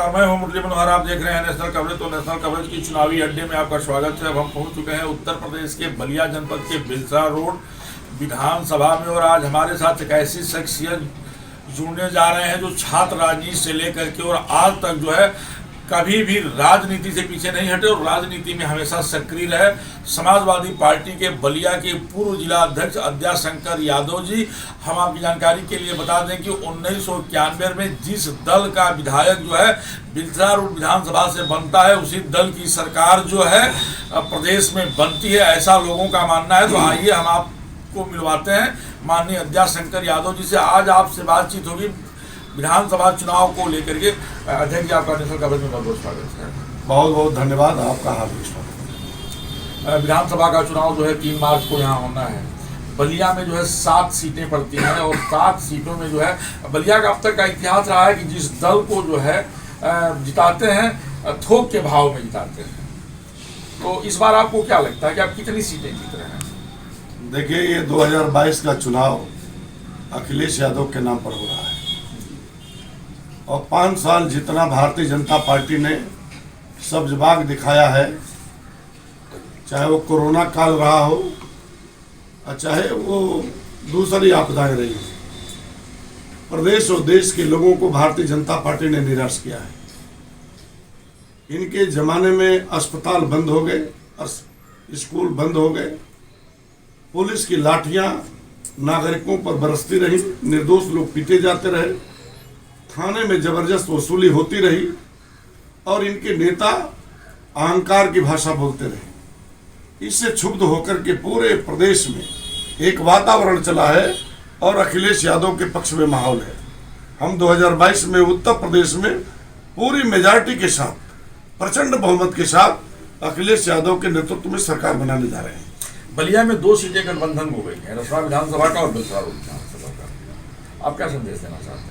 नमस्कार, मैं हूं मुरली मनोहर। आप देख रहे हैं नेशनल कवरेज। तो नेशनल कवरेज की चुनावी अड्डे में आपका स्वागत है। अब हम पहुंच चुके हैं उत्तर प्रदेश के बलिया जनपद के बिलसा रोड विधानसभा में, और आज हमारे साथ एक ऐसी शख्सियत जुड़ने जा रहे हैं जो छात्र राजनीति से लेकर के और आज तक जो है कभी भी राजनीति से पीछे नहीं हटे और राजनीति में हमेशा सक्रिय रहे। समाजवादी पार्टी के बलिया के पूर्व जिला अध्यक्ष अद्याशंकर यादव जी, हम आपकी जानकारी के लिए बता दें कि 1991 में जिस दल का विधायक जो है बिलसा रोड विधानसभा से बनता है, उसी दल की सरकार जो है प्रदेश में बनती है, ऐसा लोगों का मानना है। तो आइए हम आपको मिलवाते हैं माननीय अद्याशंकर यादव जी से। आज आपसे बातचीत होगी विधानसभा चुनाव को लेकर के। अध्यक्ष जी, आपका नेशनल कवरेज में बहुत बहुत स्वागत है। बहुत बहुत धन्यवाद, आपका हार्दिक स्वागत। विधानसभा का चुनाव जो है 3 मार्च को यहाँ होना है। बलिया में जो है 7 सीटें पड़ती हैं और 7 सीटों में जो है बलिया का अब तक का इतिहास रहा है कि जिस दल को जो है जिताते हैं थोक के भाव में जिताते हैं। तो इस बार आपको क्या लगता है कि आप कितनी सीटें जीत रहे हैं? देखिए, ये 2022 का चुनाव अखिलेश यादव के नाम पर हो रहा है और 5 साल जितना भारतीय जनता पार्टी ने सब्जबाग दिखाया है, चाहे वो कोरोना काल रहा हो और चाहे वो दूसरी आपदाएं रही, प्रदेश और देश के लोगों को भारतीय जनता पार्टी ने निराश किया है। इनके जमाने में अस्पताल बंद हो गए, स्कूल बंद हो गए, पुलिस की लाठियां नागरिकों पर बरसती रही, निर्दोष लोग पीटे जाते रहे, थाने में जबरदस्त वसूली होती रही और इनके नेता अहंकार की भाषा बोलते रहे। इससे क्षुब्ध होकर के पूरे प्रदेश में एक वातावरण चला है और अखिलेश यादव के पक्ष में माहौल है। हम 2022 में उत्तर प्रदेश में पूरी मेजॉरिटी के साथ, प्रचंड बहुमत के साथ अखिलेश यादव के नेतृत्व में सरकार बनाने जा रहे हैं। बलिया में 2 सीटें गठबंधन हो गई है, रसड़ा विधानसभा का और बिलसा रोड विधानसभा का। आप क्या संदेश देना चाहते हैं?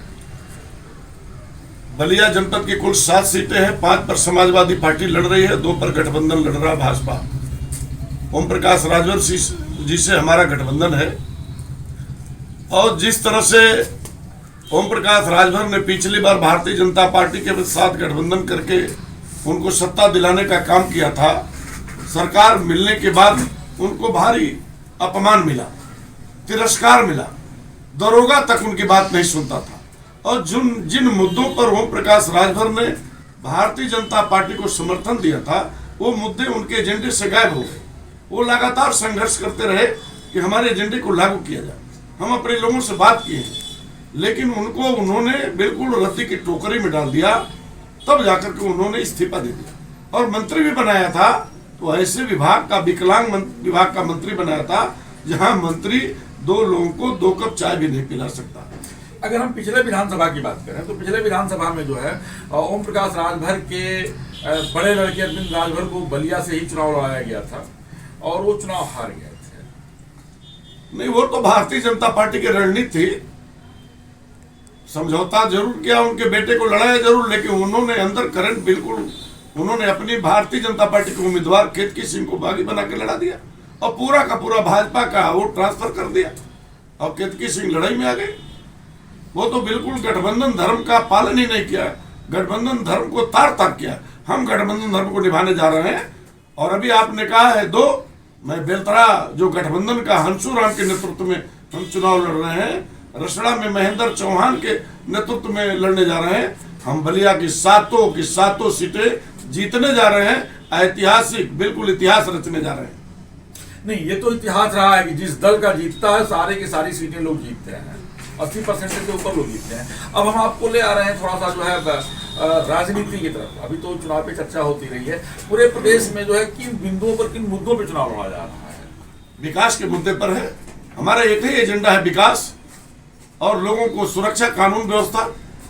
बलिया जनपद की कुल 7 सीटें हैं। 5 पर समाजवादी पार्टी लड़ रही है, 2 पर गठबंधन लड़ रहा भाजपा। ओम प्रकाश राजभर जी से हमारा गठबंधन है और जिस तरह से ओम प्रकाश राजभर ने पिछली बार भारतीय जनता पार्टी के साथ गठबंधन करके उनको सत्ता दिलाने का काम किया था, सरकार मिलने के बाद उनको भारी अपमान मिला, तिरस्कार मिला, दरोगा तक उनकी बात नहीं सुनता था। और जिन मुद्दों पर ओम प्रकाश राजभर ने भारतीय जनता पार्टी को समर्थन दिया था, वो मुद्दे उनके एजेंडे से गायब हो गए। वो लगातार संघर्ष करते रहे कि हमारे एजेंडे को लागू किया जाए। हम अपने लोगों से बात किए हैं, लेकिन उन्होंने बिल्कुल रद्दी की टोकरी में डाल दिया। तब जाकर के उन्होंने इस्तीफा दे दिया और मंत्री भी बनाया था, तो ऐसे विभाग का, विकलांग विभाग का मंत्री बनाया था जहां मंत्री 2 लोगों को 2 कप चाय भी नहीं पिला सकता। अगर हम पिछले विधानसभा की बात करें तो पिछले विधानसभा में जो है ओम प्रकाश राजभर के बड़े लड़के अरविंद राजभर को बलिया से ही चुनाव लड़ाया गया था और वो चुनाव हार गए थे। नहीं, वो तो भारतीय जनता पार्टी की रणनीति थी। समझौता जरूर किया, उनके बेटे को लड़ाया जरूर, लेकिन उन्होंने अंदर करंट बिल्कुल, उन्होंने अपनी भारतीय जनता पार्टी के उम्मीदवार केतकी सिंह को बागी बना के लड़ा दिया और पूरा का पूरा भाजपा का वोट ट्रांसफर कर दिया और केतकी सिंह लड़ाई में आ गए। वो तो बिल्कुल गठबंधन धर्म का पालन ही नहीं किया, गठबंधन धर्म को तार तार किया। हम गठबंधन धर्म को निभाने जा रहे हैं और अभी आपने कहा है 2, मैं बेलतरा जो गठबंधन का हंसू राम के नेतृत्व में हम चुनाव लड़ रहे हैं, रसड़ा में महेंद्र चौहान के नेतृत्व में लड़ने जा रहे हैं। हम बलिया की 7 सीटें जीतने जा रहे हैं, ऐतिहासिक, बिल्कुल इतिहास रचने जा रहे हैं। नहीं, ये तो इतिहास रहा है कि जिस दल का जीतता है सारे की सारी सीटें लोग जीतते हैं, 80% से ऊपर लोग जीतते हैं। अब हम आपको ले आ रहे हैं थोड़ा सा जो है राजनीति की तरफ। अभी तो चुनाव पे चर्चा होती रही है, पूरे प्रदेश में जो है किन बिंदुओं पर, किन मुद्दों पे चुनाव लड़ा जा रहा है? विकास के मुद्दे पर है। हमारा एक ही एजेंडा है, विकास और लोगों को सुरक्षा, कानून व्यवस्था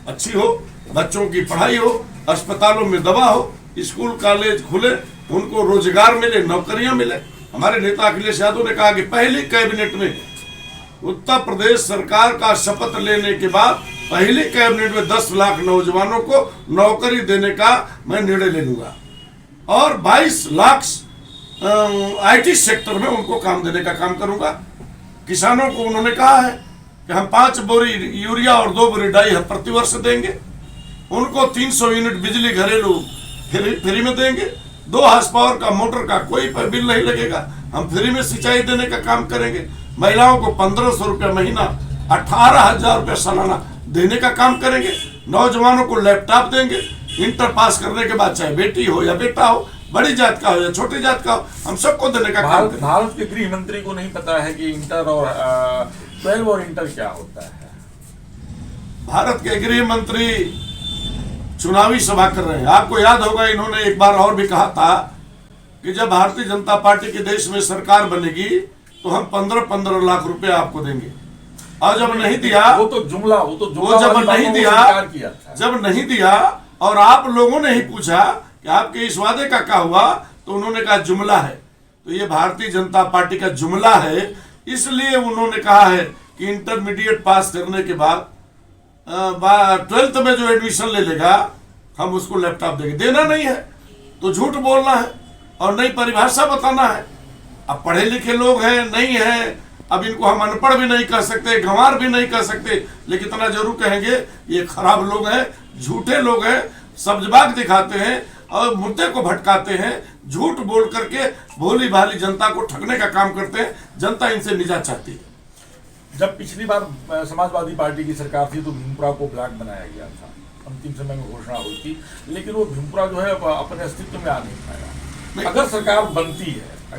अच्छी हो, बच्चों की पढ़ाई हो, अस्पतालों में दवा हो, स्कूल कॉलेज खुले, उनको रोजगार मिले, नौकरियां मिले। हमारे नेता अखिलेश यादव ने कहा कि पहली कैबिनेट में उत्तर प्रदेश सरकार का शपथ लेने के बाद पहली कैबिनेट में 10 लाख नौजवानों को नौकरी देने का मैं निर्णय ले लूंगा और 22 लाख आईटी सेक्टर में उनको काम देने का काम करूंगा। किसानों को उन्होंने कहा है कि हम 5 बोरी यूरिया और 2 बोरी डाई प्रति वर्ष देंगे। उनको 300 यूनिट बिजली घरेलू फ्री में देंगे। 2 हार्स पावर का मोटर का कोई बिल नहीं लगेगा। हम फ्री में सिंचाई देने का काम करेंगे। महिलाओं को 1500 रुपया महीना, 18,000 रुपया सालाना देने का काम करेंगे। नौजवानों को लैपटॉप देंगे। इंटर पास करने के बाद चाहे बेटी हो या बेटा हो, बड़ी जात का हो या छोटी जात का हो, हम सबको देने का काम करेंगे। भारत के गृह मंत्री को नहीं पता है कि इंटर और 12 और इंटर क्या होता है। भारत के गृह मंत्री चुनावी सभा कर रहे हैं। आपको याद होगा इन्होंने एक बार और भी कहा था कि जब भारतीय जनता पार्टी के देश में सरकार बनेगी तो हम 15-15 लाख रुपए आपको देंगे। और जब नहीं दिया, वो तो जुमला जब नहीं दिया और आप लोगों ने ही पूछा कि आपके इस वादे का क्या हुआ, तो उन्होंने कहा जुमला है। तो ये भारतीय जनता पार्टी का जुमला है। इसलिए उन्होंने कहा है कि इंटरमीडिएट पास करने के बाद 12th में जो एडमिशन ले लेगा हम उसको लैपटॉप देंगे। देना नहीं है तो झूठ बोलना है और नई परिभाषा बताना है। अब पढ़े लिखे लोग हैं, नहीं है, अब इनको हम अनपढ़ भी नहीं कह सकते, गंवार भी नहीं कह सकते, लेकिन इतना जरूर कहेंगे ये खराब लोग हैं, झूठे लोग हैं, सब्जबाग दिखाते हैं और मुद्दे को भटकाते हैं, झूठ बोल करके भोली भाली जनता को ठगने का काम करते हैं। जनता इनसे निजात चाहती है। जब पिछली बार समाजवादी पार्टी की सरकार थी तो भीमपुरा को ब्लॉक बनाया गया था, अंतिम समय में घोषणा हुई थी, लेकिन वो भीमपुरा जो है अपने अस्तित्व में आ नहीं पाया। अगर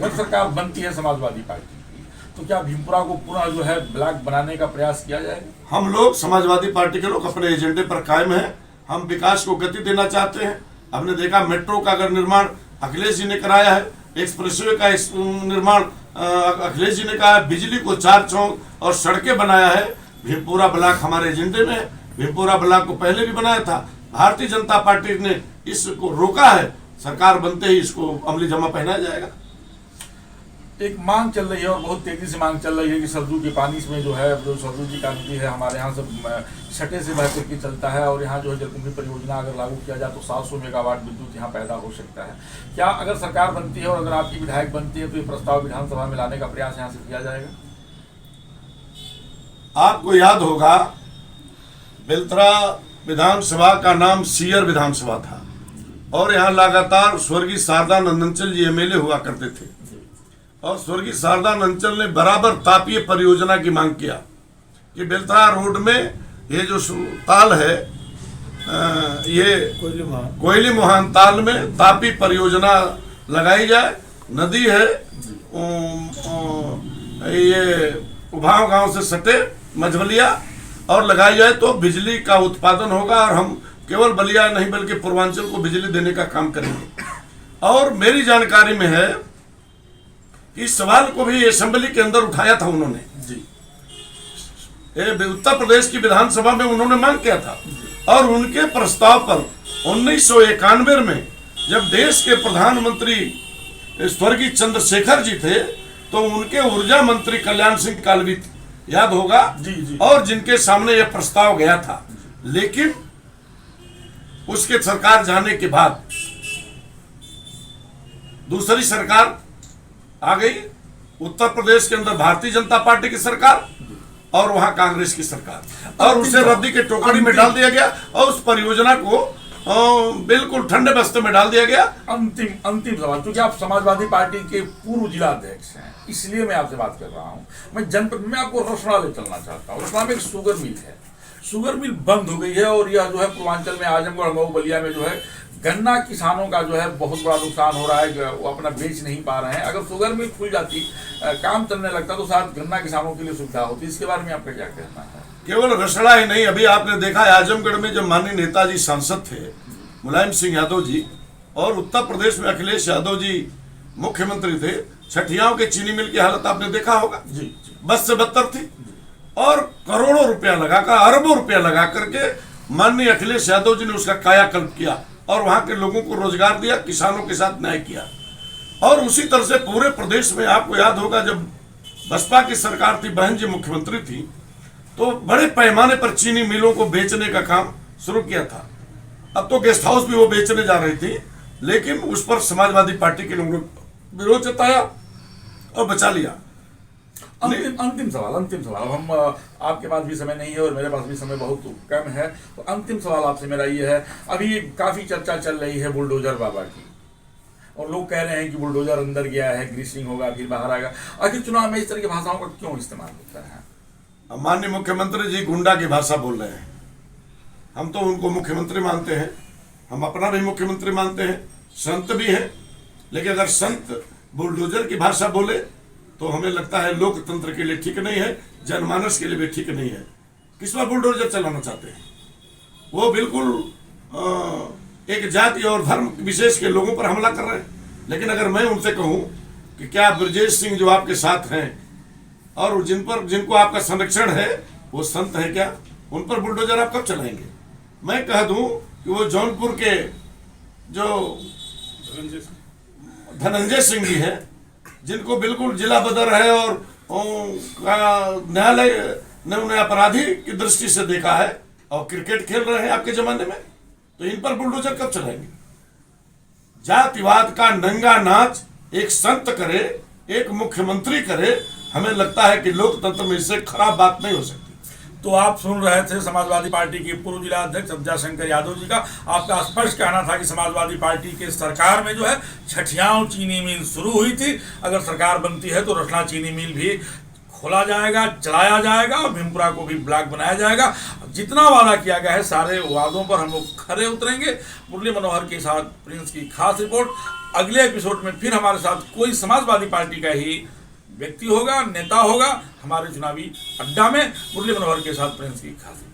सरकार बनती है समाजवादी पार्टी की, तो क्या भीमपुरा को पुनः जो है ब्लॉक बनाने का प्रयास किया जाएगा? हम लोग समाजवादी पार्टी के लोग अपने एजेंडे पर कायम हैं। हम विकास को गति देना चाहते हैं। हमने देखा मेट्रो का अगर निर्माण अखिलेश जी ने कराया है, एक्सप्रेसवे का निर्माण अखिलेश जी ने कहा है, बिजली को 4 चौक और सड़कें बनाया है। भीमपुरा ब्लॉक हमारे एजेंडे में है। भीमपुरा ब्लॉक को पहले भी बनाया था। भारतीय जनता पार्टी ने इसको रोका है। सरकार बनते ही इसको अमली जमा पहनाया जाएगा। एक मांग चल रही है और बहुत तेजी से मांग चल रही है कि सरजू के पानी में जो है, जो सरजू जी का नदी है हमारे यहाँ से छठे से बह करके चलता है और यहाँ जो है जलकुंभी परियोजना अगर लागू किया जाए तो 700 मेगावाट विद्युत यहाँ पैदा हो सकता है। क्या अगर सरकार बनती है और अगर आपकी विधायक बनती है तो ये प्रस्ताव विधानसभा में लाने का प्रयास यहाँ से किया जाएगा? आपको याद होगा बेलतरा विधानसभा का नाम सीयर विधानसभा था और यहाँ लगातार स्वर्गीय शारदा नंदनचल जी एमएलए हुआ करते थे और स्वर्गीय शारदा नंदनचल ने बराबर तापीय परियोजना की मांग किया कि बेलतरा रोड में ये जो ताल है, ये कोयली मुहान ताल में तापी परियोजना लगाई जाए। नदी है, ये उभाव गांव से सटे मझवलिया, और लगाई जाए तो बिजली का उत्पादन होगा और हम केवल बलिया नहीं बल्कि पूर्वांचल को बिजली देने का काम करेंगे। और मेरी जानकारी में है कि इस सवाल को भी असेंबली के अंदर उठाया था उन्होंने जी। उत्तर प्रदेश की विधानसभा में उन्होंने मांग किया था और उनके प्रस्ताव पर 1991 में जब देश के प्रधानमंत्री स्वर्गीय चंद्रशेखर जी थे तो उनके ऊर्जा मंत्री कल्याण सिंह कालवी याद होगा जी। और जिनके सामने यह प्रस्ताव गया था, लेकिन उसके सरकार जाने के बाद दूसरी सरकार आ गई। उत्तर प्रदेश के अंदर भारतीय जनता पार्टी की सरकार और वहां कांग्रेस की सरकार, और उसे रद्दी के टोकरी में डाल दिया गया और उस परियोजना को बिल्कुल ठंडे बस्ते में डाल दिया गया। अंतिम सवाल, क्योंकि आप समाजवादी पार्टी के पूर्व जिला अध्यक्ष हैं, इसलिए मैं आपसे बात कर रहा हूं। मैं जनपद में आपको रसना ले चलना चाहता हूँ। रसना में एक शुगर मिल है, शुगर मिल बंद हो गई है और यह जो है पूर्वांचल में आजमगढ़ मऊ बलिया में जो है गन्ना किसानों का जो है बहुत बड़ा नुकसान हो रहा है, वो अपना बेच नहीं पा रहे हैं। अगर शुगर मिल खुल जाती, काम चलने लगता तो शायद गन्ना किसानों के लिए सुविधा होती। इसके बारे में आपका क्या कहना है? केवल रसड़ा ही नहीं, अभी आपने देखा है आजमगढ़ में जब माननीय नेताजी सांसद थे मुलायम सिंह यादव जी और उत्तर प्रदेश में अखिलेश यादव जी मुख्यमंत्री थे, छठियाओं के चीनी मिल की हालत आपने देखा होगा जी। बस से बदतर थी और करोड़ों रुपया लगाकर, अरबों रुपया लगा करके माननीय अखिलेश यादव जी ने उसका कायाकल्प किया और वहां के लोगों को रोजगार दिया, किसानों के साथ न्याय किया। और उसी तरह से पूरे प्रदेश में आपको याद होगा जब बसपा की सरकार थी, बहन जी मुख्यमंत्री थी, तो बड़े पैमाने पर चीनी मिलों को बेचने का काम शुरू किया था। अब तो गेस्ट हाउस भी वो बेचने जा रही थी, लेकिन उस पर समाजवादी पार्टी के लोगों ने विरोध जताया और बचा लिया। अंतिम सवाल। हम आपके पास भी समय नहीं है और मेरे पास भी समय बहुत कम है, तो अंतिम सवाल आपसे मेरा ये है, अभी काफी चर्चा चल रही है बुलडोजर बाबा की, और लोग कह रहे हैं कि बुलडोजर अंदर गया है, ग्रीसिंग होगा, फिर बाहर आएगा। आखिर चुनाव में इस तरह की भाषाओं का क्यों इस्तेमाल होता है? माननीय मुख्यमंत्री जी गुंडा की भाषा बोल रहे हैं। हम तो उनको मुख्यमंत्री मानते हैं, हम अपना भी मुख्यमंत्री मानते हैं, संत भी हैं, लेकिन अगर संत बुलडोजर की भाषा बोले तो हमें लगता है लोकतंत्र के लिए ठीक नहीं है, जनमानस के लिए भी ठीक नहीं है। किस बार बुलडोजर चलाना चाहते हैं? वो बिल्कुल एक जाति और धर्म विशेष के लोगों पर हमला कर रहे हैं। लेकिन अगर मैं उनसे कहूं कि क्या ब्रजेश सिंह जो आपके साथ हैं और जिनको आपका संरक्षण है वो संत है क्या, उन पर बुलडोजर आप कब चलाएंगे? मैं कह दूं कि वो जौनपुर के जो धनंजय सिंह जी हैं, जिनको बिल्कुल जिला बदर है और न्यायालय ने उन्हें अपराधी की दृष्टि से देखा है और क्रिकेट खेल रहे हैं आपके जमाने में, तो इन पर बुलडोजर कब चलाएंगे? जातिवाद का नंगा नाच एक संत करे, एक मुख्यमंत्री करे, हमें लगता है कि लोकतंत्र में इससे खराब बात नहीं हो सकती। तो आप सुन रहे थे समाजवादी पार्टी के पूर्व जिला अध्यक्ष अब्जाशंकर यादव जी का। आपका स्पष्ट कहना था कि समाजवादी पार्टी के सरकार में जो है छठियाओं चीनी मिल शुरू हुई थी, अगर सरकार बनती है तो रसना चीनी मिल भी खोला जाएगा, चलाया जाएगा और भीमपुरा को भी ब्लॉक बनाया जाएगा। जितना वादा किया गया है सारे वादों पर हम लोग खरे उतरेंगे। मुरली मनोहर के साथ प्रिंस की खास रिपोर्ट। अगले एपिसोड में फिर हमारे साथ कोई समाजवादी पार्टी का ही व्यक्ति होगा, नेता होगा, हमारे चुनावी अड्डा में। मुरली मनोहर के साथ प्रिंस की खास रिपोर्ट।